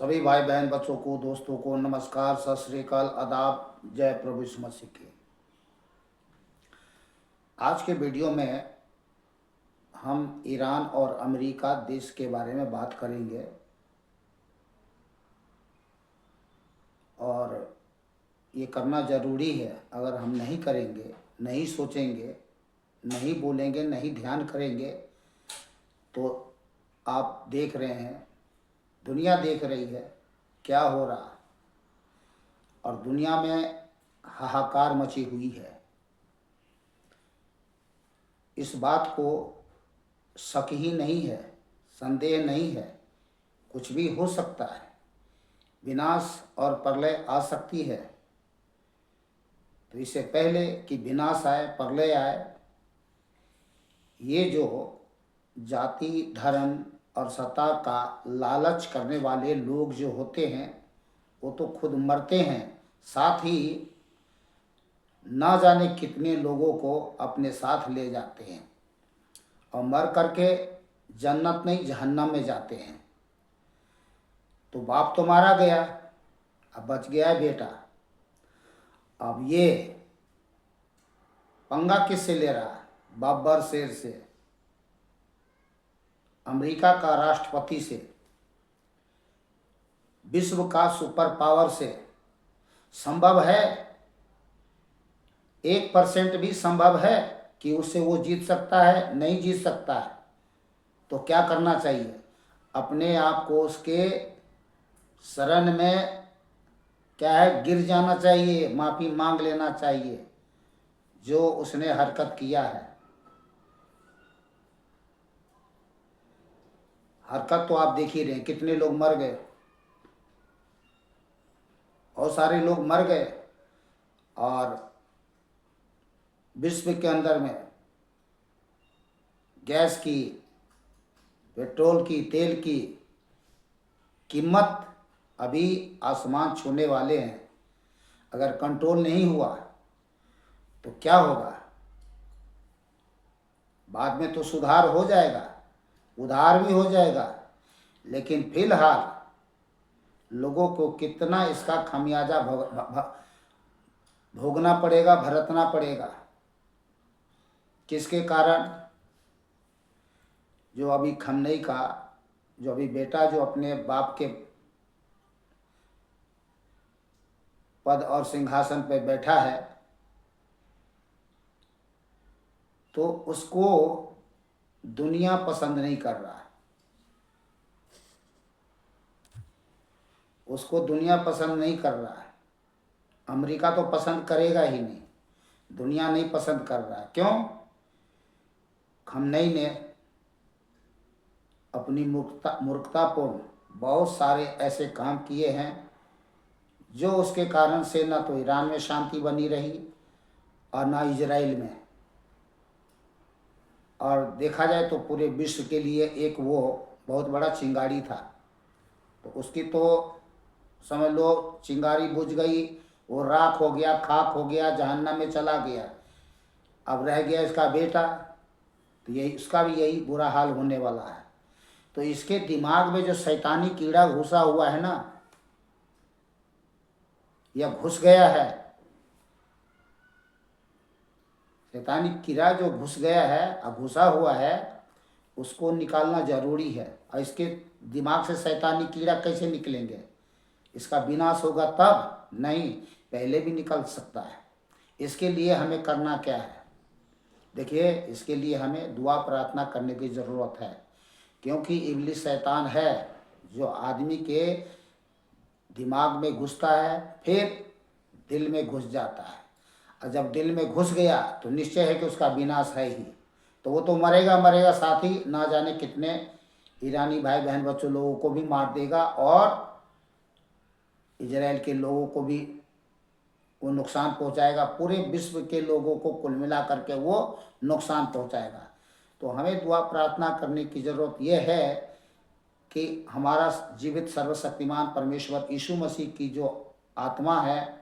सभी भाई बहन बच्चों को दोस्तों को नमस्कार, सत श्री अकाल, आदाब, जय प्रभु यीशु मसीह की। आज के वीडियो में हम ईरान और अमेरिका देश के बारे में बात करेंगे। और ये करना ज़रूरी है। अगर हम नहीं करेंगे, नहीं सोचेंगे, नहीं बोलेंगे, नहीं ध्यान करेंगे तो आप देख रहे हैं, दुनिया देख रही है क्या हो रहा, और दुनिया में हाहाकार मची हुई है। इस बात को शक ही नहीं है, संदेह नहीं है, कुछ भी हो सकता है, विनाश और प्रलय आ सकती है। तो इससे पहले कि विनाश आए, प्रलय आए, ये जो जाति, धर्म और सत्ता का लालच करने वाले लोग जो होते हैं वो तो खुद मरते हैं, साथ ही ना जाने कितने लोगों को अपने साथ ले जाते हैं और मर करके जन्नत नहीं जहन्नम में जाते हैं। तो बाप तो मारा गया, अब बच गया है बेटा। अब ये पंगा किससे ले रहा है? बाबर शेर से, अमेरिका का राष्ट्रपति से, विश्व का सुपर पावर से। संभव है, 1% भी संभव है कि उससे वो जीत सकता है? नहीं जीत सकता है। तो क्या करना चाहिए? अपने आप को उसके शरण में क्या है, गिर जाना चाहिए, माफ़ी मांग लेना चाहिए जो उसने हरकत किया है। हरकत तो आप देख ही रहे हैं, कितने लोग मर गए, और सारे लोग मर गए। और विश्व के अंदर में गैस की, पेट्रोल की, तेल की कीमत अभी आसमान छूने वाले हैं। अगर कंट्रोल नहीं हुआ तो क्या होगा? बाद में तो सुधार हो जाएगा, उधार भी हो जाएगा, लेकिन फिलहाल लोगों को कितना इसका खामियाजा भोगना पड़ेगा, भुगतना पड़ेगा। किसके कारण? जो अभी खमनई का जो अभी बेटा जो अपने बाप के पद और सिंहासन पर बैठा है, तो उसको दुनिया पसंद नहीं कर रहा है। उसको दुनिया पसंद नहीं कर रहा है। अमेरिका तो पसंद करेगा ही नहीं, दुनिया नहीं पसंद कर रहा है। क्यों? खमनई ने अपनी मूर्खतापूर्ण बहुत सारे ऐसे काम किए हैं जो उसके कारण से ना तो ईरान में शांति बनी रही और ना इजराइल में। और देखा जाए तो पूरे विश्व के लिए एक वो बहुत बड़ा चिंगारी था। तो उसकी तो समझ लो चिंगारी बुझ गई, वो राख हो गया, खाक हो गया, जहन्नम में चला गया। अब रह गया इसका बेटा, तो यही उसका भी यही बुरा हाल होने वाला है। तो इसके दिमाग में जो शैतानी कीड़ा घुसा हुआ है ना, या घुस गया है, शैतानी कीड़ा जो घुस गया है और घुसा हुआ है, उसको निकालना जरूरी है। और इसके दिमाग से शैतानी कीड़ा कैसे निकलेंगे? इसका विनाश होगा तब नहीं, पहले भी निकल सकता है। इसके लिए हमें करना क्या है? देखिए, इसके लिए हमें दुआ प्रार्थना करने की ज़रूरत है, क्योंकि इब्लिस शैतान है जो आदमी के दिमाग में घुसता है, फिर दिल में घुस जाता है। और जब दिल में घुस गया तो निश्चय है कि उसका विनाश है ही। तो वो तो मरेगा मरेगा, साथ ही ना जाने कितने ईरानी भाई बहन बच्चों लोगों को भी मार देगा, और इजराइल के लोगों को भी वो नुकसान पहुंचाएगा। पूरे विश्व के लोगों को कुल मिला करके वो नुकसान पहुंचाएगा। तो हमें दुआ प्रार्थना करने की ज़रूरत यह है कि हमारा जीवित सर्वशक्तिमान परमेश्वर यीशु मसीह की जो आत्मा है,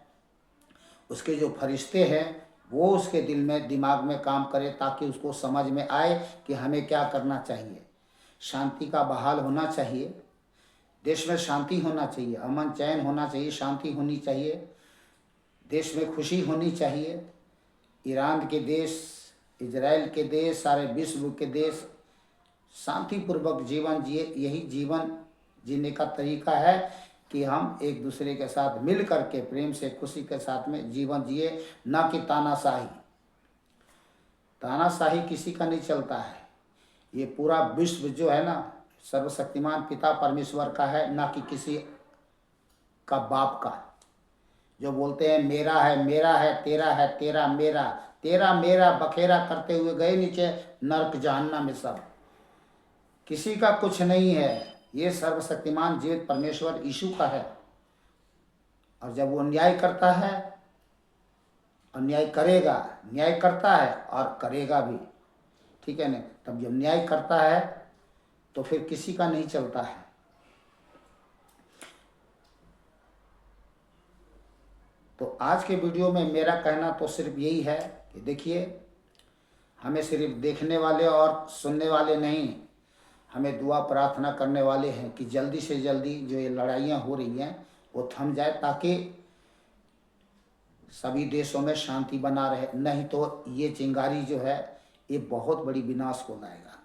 उसके जो फरिश्ते हैं, वो उसके दिल में, दिमाग में काम करे, ताकि उसको समझ में आए कि हमें क्या करना चाहिए। शांति का बहाल होना चाहिए, देश में शांति होना चाहिए, अमन चैन होना चाहिए, शांति होनी चाहिए, देश में खुशी होनी चाहिए। ईरान के देश, इजराइल के देश, सारे विश्व के देश शांतिपूर्वक जीवन जिए। यही जीवन जीने का तरीका है कि हम एक दूसरे के साथ मिल करके प्रेम से खुशी के साथ में जीवन जिए, ना कि तानाशाही। तानाशाही किसी का नहीं चलता है। ये पूरा विश्व जो है ना, सर्वशक्तिमान पिता परमेश्वर का है, ना कि किसी का बाप का। जो बोलते हैं मेरा है, मेरा है, तेरा है, तेरा मेरा, तेरा मेरा बखेरा करते हुए गए नीचे नरक जहन्नम में। सब किसी का कुछ नहीं है। ये सर्वशक्तिमान जीवित परमेश्वर यीशु का है। और जब वो न्याय करता है, अन्याय करेगा, न्याय करता है और करेगा भी, ठीक है ना। तब जब न्याय करता है तो फिर किसी का नहीं चलता है। तो आज के वीडियो में मेरा कहना तो सिर्फ यही है कि देखिए, हमें सिर्फ देखने वाले और सुनने वाले नहीं, हमें दुआ प्रार्थना करने वाले हैं कि जल्दी से जल्दी जो ये लड़ाइयाँ हो रही हैं वो थम जाए, ताकि सभी देशों में शांति बना रहे। नहीं तो ये चिंगारी जो है ये बहुत बड़ी विनाश को लाएगा।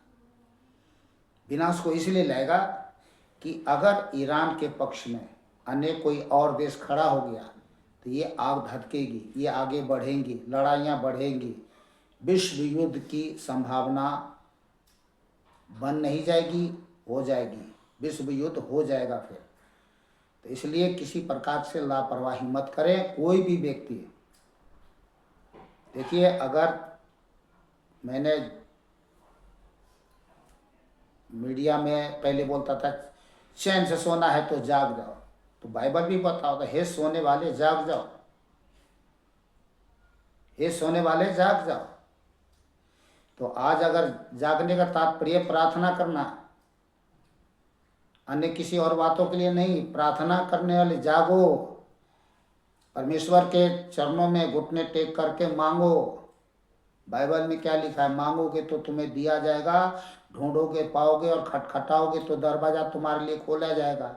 विनाश को इसलिए लाएगा कि अगर ईरान के पक्ष में अन्य कोई और देश खड़ा हो गया तो ये आग धधकेगी, ये आगे बढ़ेंगी, लड़ाइयाँ बढ़ेंगी, विश्व युद्ध की संभावना बन नहीं जाएगी, हो जाएगी, विश्व युद्ध हो जाएगा फिर। तो इसलिए किसी प्रकार से लापरवाही मत करें, कोई भी व्यक्ति। देखिए, अगर मैंने मीडिया में पहले बोलता था चैन से सोना है तो जाग जाओ, तो बाइबल भी बताता है, हे सोने वाले जाग जाओ, हे सोने वाले जाग जाओ। तो आज अगर जागने का तात्पर्य प्रार्थना करना, अन्य किसी और बातों के लिए नहीं, प्रार्थना करने वाले जागो, परमेश्वर के चरणों में घुटने टेक करके मांगो। बाइबल में क्या लिखा है? मांगोगे तो तुम्हें दिया जाएगा, ढूंढोगे पाओगे, और खटखटाओगे तो दरवाजा तुम्हारे लिए खोला जाएगा।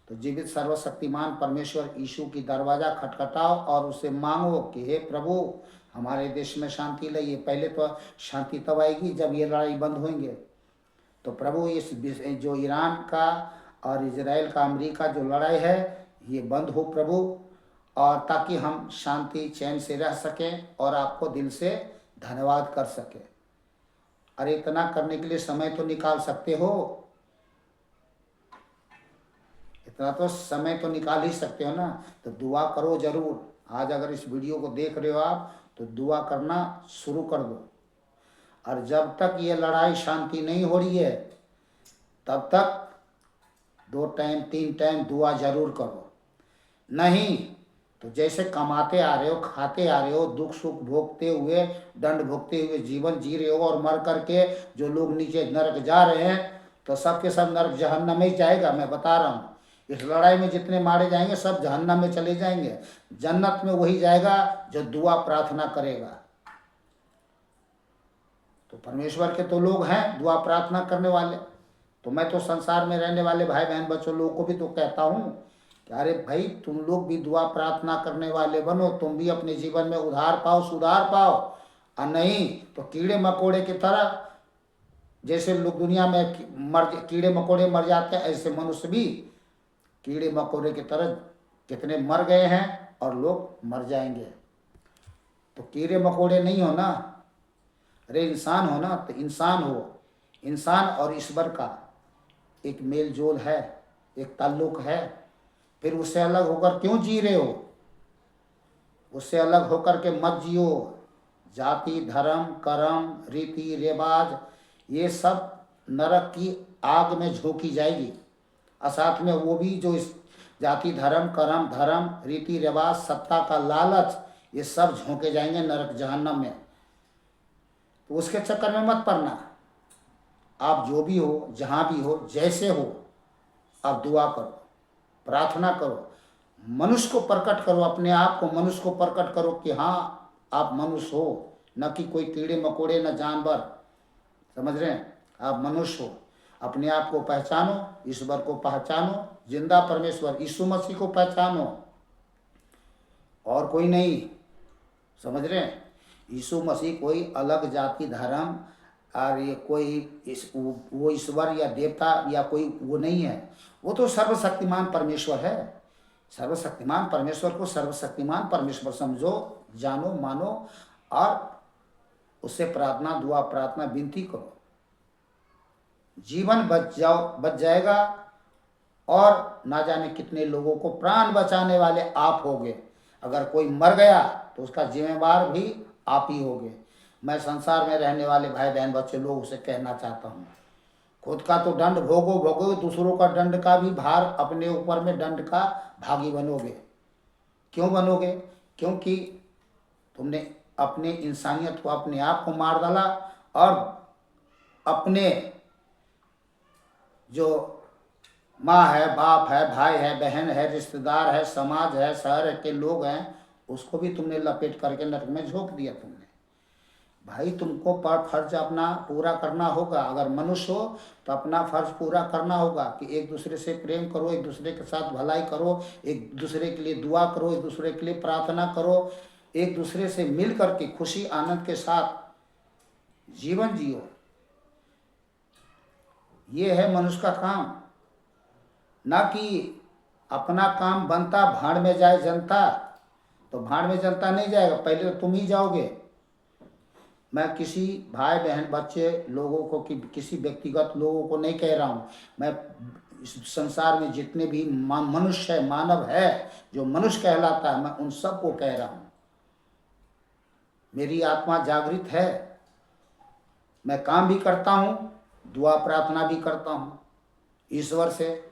तो जीवित सर्वशक्तिमान परमेश्वर यीशु की दरवाजा खटखटाओ और उसे मांगो कि हे प्रभु, हमारे देश में शांति लाइए। पहले तो शांति तब आएगी जब ये लड़ाई बंद होंगे। तो प्रभु, इस जो ईरान का और इजराइल का, अमेरिका जो लड़ाई है, ये बंद हो प्रभु, और ताकि हम शांति चैन से रह सकें और आपको दिल से धन्यवाद कर सकें। अरे इतना करने के लिए समय तो निकाल सकते हो, इतना तो समय तो निकाल ही सकते हो ना। तो दुआ करो जरूर। आज अगर इस वीडियो को देख रहे हो आप, तो दुआ करना शुरू कर दो। और जब तक ये लड़ाई शांति नहीं हो रही है, तब तक 2 टाइम 3 टाइम दुआ जरूर करो। नहीं तो जैसे कमाते आ रहे हो, खाते आ रहे हो, दुख सुख भोगते हुए, दंड भोगते हुए जीवन जी रहे हो, और मर करके जो लोग नीचे नरक जा रहे हैं, तो सबके सब नरक जहन्नम में ही जाएगा। मैं बता रहा हूँ, इस लड़ाई में जितने मारे जाएंगे सब जहन्नम में चले जाएंगे। जन्नत में वही जाएगा जो दुआ प्रार्थना करेगा। तो परमेश्वर के तो लोग हैं दुआ प्रार्थना करने वाले। तो मैं तो संसार में रहने वाले भाई बहन बच्चों लोगों को भी तो कहता हूँ कि अरे भाई, तुम लोग भी दुआ प्रार्थना करने वाले बनो, तुम भी अपने जीवन में उद्धार पाओ, सुधार पाओ। और नहीं तो कीड़े मकोड़े की तरह, जैसे लोग दुनिया में कीड़े मकोड़े मर जाते हैं, ऐसे मनुष्य भी कीड़े मकोड़े की तरह कितने मर गए हैं और लोग मर जाएंगे। तो कीड़े मकोड़े नहीं हो ना, अरे इंसान हो ना। तो इंसान हो, इंसान और ईश्वर का एक मेल जोल है, एक ताल्लुक है। फिर उससे अलग होकर क्यों जी रहे हो? उससे अलग होकर के मत जियो। जाति, धर्म, कर्म, रीति रिवाज, ये सब नरक की आग में झोंकी जाएगी। और साथ में वो भी जो इस जाति, धर्म, कर्म, धर्म, रीति रिवाज, सत्ता का लालच, ये सब झोंके जाएंगे नरक जहन्नम में। तो उसके चक्कर में मत पड़ना। आप जो भी हो, जहाँ भी हो, जैसे हो, आप दुआ करो, प्रार्थना करो, मनुष्य को प्रकट करो, अपने आप को मनुष्य को प्रकट करो कि हाँ आप मनुष्य हो, न कि कोई कीड़े मकोड़े, न जानवर। समझ रहे हैं? आप मनुष्य हो। अपने आप को पहचानो, ईश्वर को पहचानो, जिंदा परमेश्वर यीशु मसीह को पहचानो, और कोई नहीं। समझ रहे हैं? यीशु मसीह कोई अलग जाति धर्म और ये कोई वो ईश्वर या देवता या कोई वो नहीं है। वो तो सर्वशक्तिमान परमेश्वर है। सर्वशक्तिमान परमेश्वर को सर्वशक्तिमान परमेश्वर समझो, जानो, मानो, और उससे प्रार्थना, दुआ, प्रार्थना, विनती करो। जीवन बच जाएगा, और ना जाने कितने लोगों को प्राण बचाने वाले आप होगे। अगर कोई मर गया तो उसका जिम्मेवार भी आप ही होगे। मैं संसार में रहने वाले भाई बहन बच्चे लोगों से कहना चाहता हूँ, खुद का तो दंड भोगो, दूसरों का दंड का भी भार अपने ऊपर में दंड का भागी बनोगे। क्यों बनोगे? क्योंकि तुमने अपने इंसानियत को, अपने आप को मार डाला, और अपने जो माँ है, बाप है, भाई है, बहन है, रिश्तेदार है, समाज है, शहर के लोग हैं, उसको भी तुमने लपेट करके नरक में झोंक दिया तुमने। भाई तुमको पर फर्ज अपना पूरा करना होगा। अगर मनुष्य हो तो अपना फर्ज पूरा करना होगा कि एक दूसरे से प्रेम करो, एक दूसरे के साथ भलाई करो, एक दूसरे के लिए दुआ करो, एक दूसरे के लिए प्रार्थना करो, एक दूसरे से मिल करके खुशी आनंद के साथ जीवन जियो। ये है मनुष्य का काम, ना कि अपना काम बनता भाड़ में जाए जनता। तो भाड़ में जनता नहीं जाएगा, पहले तो तुम ही जाओगे। मैं किसी भाई बहन बच्चे लोगों को, किसी व्यक्तिगत लोगों को नहीं कह रहा हूँ। मैं इस संसार में जितने भी मनुष्य है, मानव है, जो मनुष्य कहलाता है, मैं उन सबको कह रहा हूँ। मेरी आत्मा जागृत है, मैं काम भी करता हूँ, दुआ प्रार्थना भी करता हूँ ईश्वर से,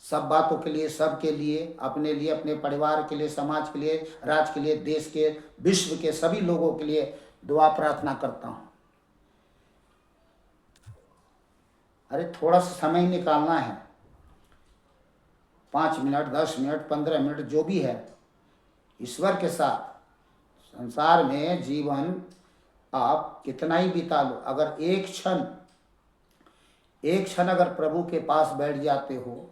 सब बातों के लिए, सबके लिए, अपने लिए, अपने परिवार के लिए, समाज के लिए, राज्य के लिए, देश के, विश्व के सभी लोगों के लिए दुआ प्रार्थना करता हूँ। अरे थोड़ा सा समय निकालना है, 5 मिनट, 10 मिनट, 15 मिनट, जो भी है, ईश्वर के साथ। संसार में जीवन आप कितना ही बिता लो, अगर एक क्षण अगर प्रभु के पास बैठ जाते हो,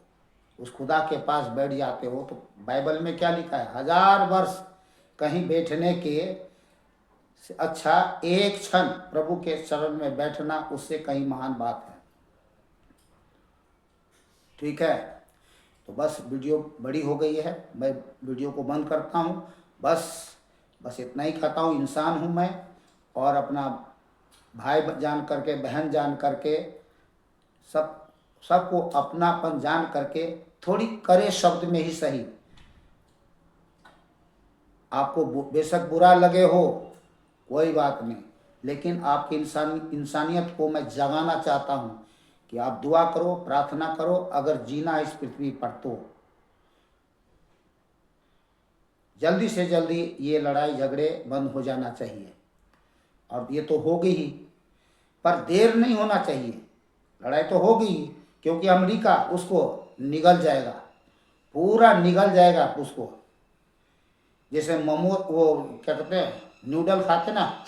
उस खुदा के पास बैठ जाते हो, तो बाइबल में क्या लिखा है? 1000 वर्ष कहीं बैठने के अच्छा एक क्षण प्रभु के चरण में बैठना, उससे कहीं महान बात है। ठीक है, तो बस वीडियो बड़ी हो गई है, मैं वीडियो को बंद करता हूँ। बस इतना ही कहता हूँ, इंसान हूँ मैं, और अपना भाई जान करके, बहन जान करके, सबको अपनापन जान करके, थोड़ी करे शब्द में ही सही, आपको बेशक बुरा लगे हो, कोई बात नहीं, लेकिन आपकी इंसानियत को मैं जगाना चाहता हूँ कि आप दुआ करो, प्रार्थना करो, अगर जीना है इस पृथ्वी पर तो जल्दी से जल्दी ये लड़ाई झगड़े बंद हो जाना चाहिए। और ये तो होगी ही, पर देर नहीं होना चाहिए। लड़ाई तो होगी ही, क्योंकि अमेरिका उसको निगल जाएगा, पूरा निगल जाएगा उसको। जैसे मोमो, वो क्या कहते हैं, नूडल खाते ना,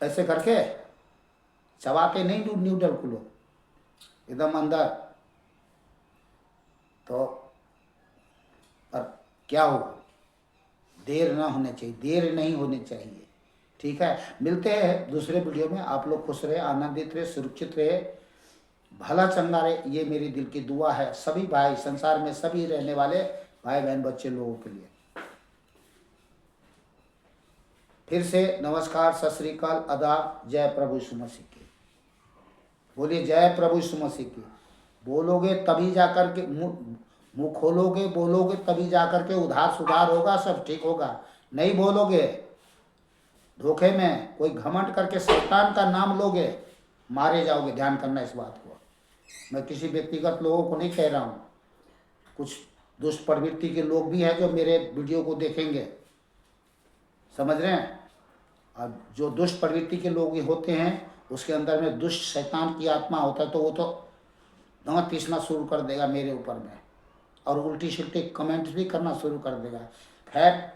ऐसे करके चबाते नहीं नूडल को लोग एकदम अंदर, तो पर क्या होगा? देर ना होनी चाहिए, देर नहीं होनी चाहिए। ठीक है, मिलते हैं दूसरे वीडियो में। आप लोग खुश रहे, आनंदित रहे, सुरक्षित रहे, भला चंगा रहे, ये मेरी दिल की दुआ है सभी भाई, संसार में सभी रहने वाले भाई बहन बच्चे लोगों के लिए। फिर से नमस्कार, सत श्री अकाल, आदाब, जय प्रभु यीशु मसीह की। बोलिए जय प्रभु यीशु मसीह की। बोलोगे तभी जाकर के, मुंह खोलोगे, बोलोगे तभी जाकर के उधार सुधार होगा, सब ठीक होगा। नहीं बोलोगे, धोखे में कोई घमंड करके शैतान का नाम लोगे, मारे जाओगे। ध्यान करना इस बात को। मैं किसी व्यक्तिगत लोगों को नहीं कह रहा हूँ, कुछ दुष्ट प्रवृत्ति के लोग भी हैं जो मेरे वीडियो को देखेंगे, समझ रहे हैं। और जो दुष्ट प्रवृत्ति के लोग होते हैं, उसके अंदर में दुष्ट शैतान की आत्मा होता है, तो वो तो दांत पीसना शुरू कर देगा मेरे ऊपर में, और उल्टी सिल्टी कमेंट्स भी करना शुरू कर देगा। खैर,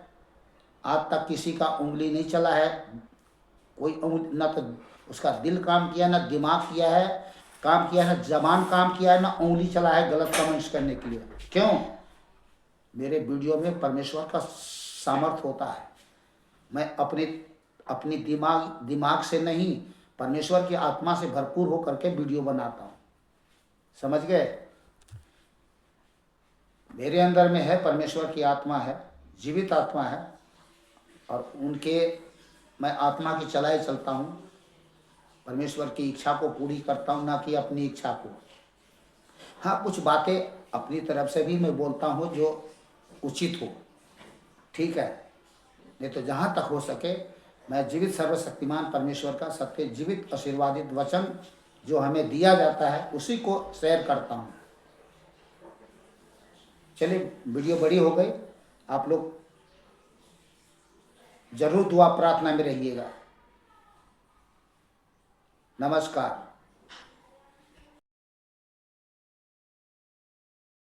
आज तक किसी का उंगली नहीं चला है, कोई उंगली, ना तो उसका दिल काम किया, ना दिमाग किया है, काम किया है, जबान काम किया है, ना उंगली चला है गलत कमेंट्स करने के लिए। क्यों? मेरे वीडियो में परमेश्वर का सामर्थ होता है। मैं अपनी दिमाग से नहीं, परमेश्वर की आत्मा से भरपूर होकर के वीडियो बनाता हूँ। समझ गए? मेरे अंदर में है, परमेश्वर की आत्मा है, जीवित आत्मा है, और उनके मैं आत्मा की चलाई चलता हूँ। परमेश्वर की इच्छा को पूरी करता हूँ, ना कि अपनी इच्छा को। हाँ, कुछ बातें अपनी तरफ से भी मैं बोलता हूँ जो उचित हो, ठीक है। नहीं तो जहाँ तक हो सके मैं जीवित सर्वशक्तिमान परमेश्वर का सत्य जीवित आशीर्वादित वचन जो हमें दिया जाता है उसी को शेयर करता हूँ। चलिए, वीडियो बड़ी हो गई। आप लोग जरूर दुआ प्रार्थना में रहिएगा। नमस्कार।